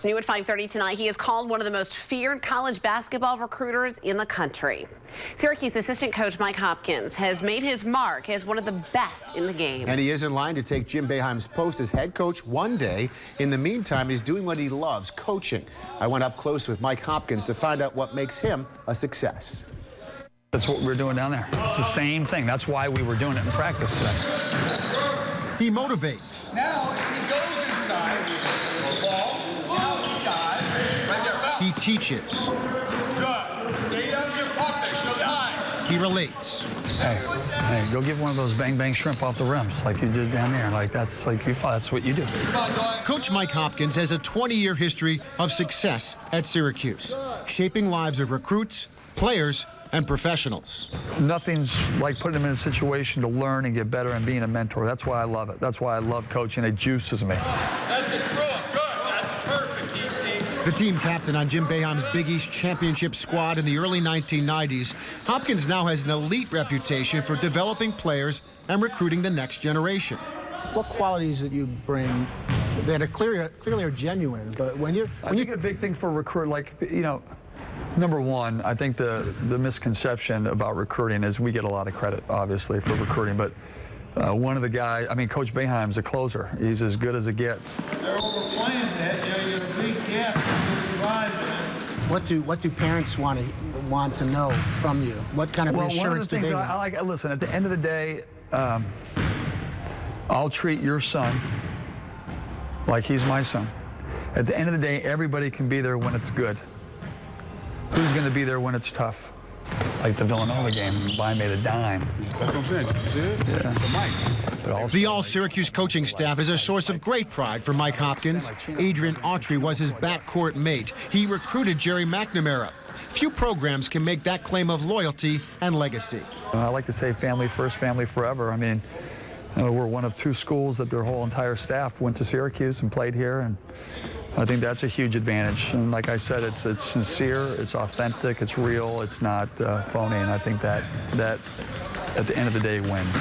New at 5:30 tonight, he is called one of the most feared college basketball recruiters in the country. Syracuse assistant coach Mike Hopkins has made his mark as one of the best in the game. And he is in line to take Jim Boeheim's post as head coach one day. In the meantime, he's doing what he loves, coaching. I went up close with Mike Hopkins to find out what makes him a success. That's what we're doing down there. It's the same thing. That's why we were doing it in practice today. He motivates. Now, if he goes inside, ball, now he dives, right there, bounce. He teaches. Good. Stay down in your pocket, show the eyes. He relates. Hey, go give one of those bang bang shrimp off the rims like you did down there. Like that's what you do. Coach Mike Hopkins has a 20-year history of success at Syracuse, shaping lives of recruits, players, and professionals. Nothing's like putting them in a situation to learn and get better and being a mentor. That's why I love it. That's why I love coaching. It juices me. That's it, throw it. Good. That's perfect, DC. The team captain on Jim Boeheim's Big East championship squad in the early 1990s, Hopkins now has an elite reputation for developing players and recruiting the next generation. What qualities that you bring that are clearly are genuine, but when you're I think a big thing for recruit, like, you know, number one, I think the misconception about recruiting is we get a lot of credit, obviously, for recruiting, but one of the guys, I mean, Coach Boeheim's a closer. He's as good as it gets. They're overplaying that. You're a big gap. what do parents want to know from you? What kind of reassurance do they want? I like, listen, at the end of the day, I'll treat your son like he's my son. At the end of the day, everybody can be there when it's good. Who's going to be there when it's tough? Like the Villanova game, I made a dime. That's what I'm saying. See it? Yeah. For Mike. But also, The all-Syracuse coaching staff is a source of great pride for Mike Hopkins. Adrian Autry was his backcourt mate. He recruited Jerry McNamara. Few programs can make that claim of loyalty and legacy. I like to say family first, family forever. I mean, we're one of two schools that their whole entire staff went to Syracuse and played here, and I think that's a huge advantage. And like I said, it's sincere, it's authentic, it's real, it's not phony, and I think that at the end of the day wins.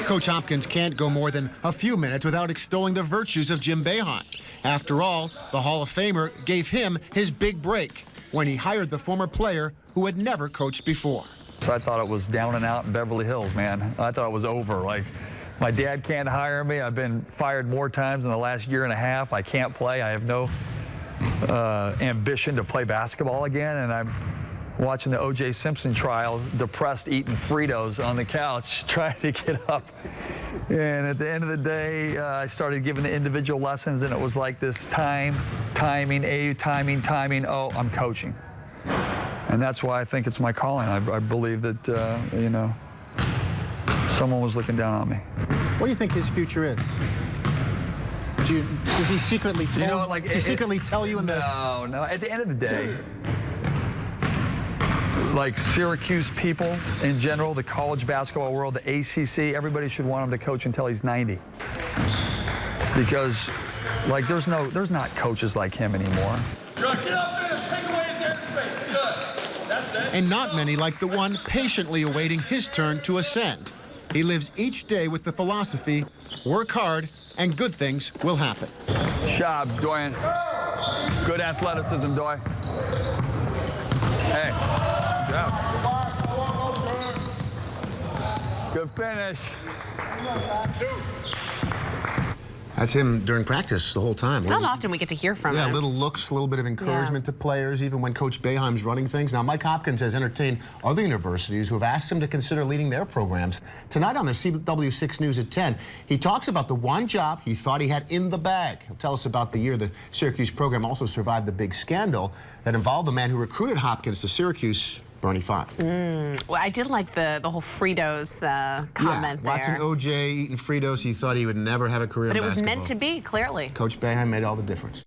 Coach Hopkins can't go more than a few minutes without extolling the virtues of Jim Boeheim. After all, the Hall of Famer gave him his big break when he hired the former player who had never coached before. So I thought it was down and out in Beverly Hills, man. I thought it was over. Like, my dad can't hire me. I've been fired more times in the last year and a half. I can't play. I have no ambition to play basketball again, and I'm watching the O.J. Simpson trial, depressed, eating Fritos on the couch, trying to get up. And at the end of the day, I started giving the individual lessons, and it was like this timing, oh, I'm coaching. And that's why I think it's my calling. I believe that, you know, someone was looking down on me. What do you think his future is? Does he secretly tell you in the... No. At the end of the day, like Syracuse people in general, the college basketball world, the ACC, everybody should want him to coach until he's 90. Because, like, there's not coaches like him anymore. Get up there, take away his airspace. Good. That's it. And not many like the one patiently awaiting his turn to ascend. He lives each day with the philosophy, work hard, and good things will happen. Job, Doyen. Good athleticism, Doy. Hey, good job. Good finish. That's him during practice the whole time. It's not often we get to hear from him. Yeah, little looks, a little bit of encouragement to players, even when Coach Boeheim's running things. Now, Mike Hopkins has entertained other universities who have asked him to consider leading their programs. Tonight on the CW6 News at 10, he talks about the one job he thought he had in the bag. He'll tell us about the year the Syracuse program also survived the big scandal that involved the man who recruited Hopkins to Syracuse, Bernie Fox. Well, I did like the whole Fritos comment there. Watching O.J. eating Fritos, he thought he would never have a career in basketball. But it was meant to be, clearly. Coach Boeheim made all the difference.